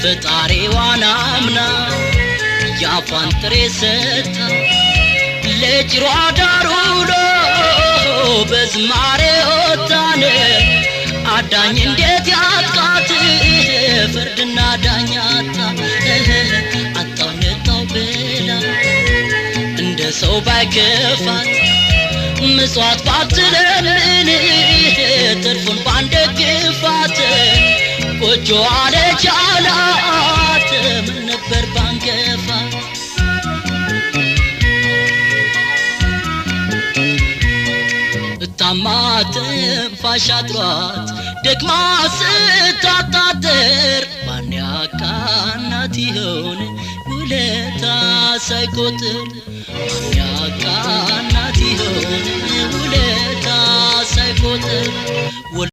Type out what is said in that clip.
ፈጣሪዋን አምና ያፋን ጥሬ ሰታ ለጅሯ ዳሩሎ በዝማሬ ወጣነ አዳኝ እንዴት ያጥቃት ፍርድና ዳኛታ አጣነታው በላ እንደ ሰው ባይከፋት ምጽዋት ባትለምን ትርፉን ባንደግፋት ቆጆ አለቻላት ምን ነበር ባንገፋት ታማትም ፋሻጥሯት ደክማ ስታጣጥር ማን ያቃናት ይሆን ውለታ ሳይቆጥር ማን ያቃናት ይሆን ውለታ ሳይቆጥር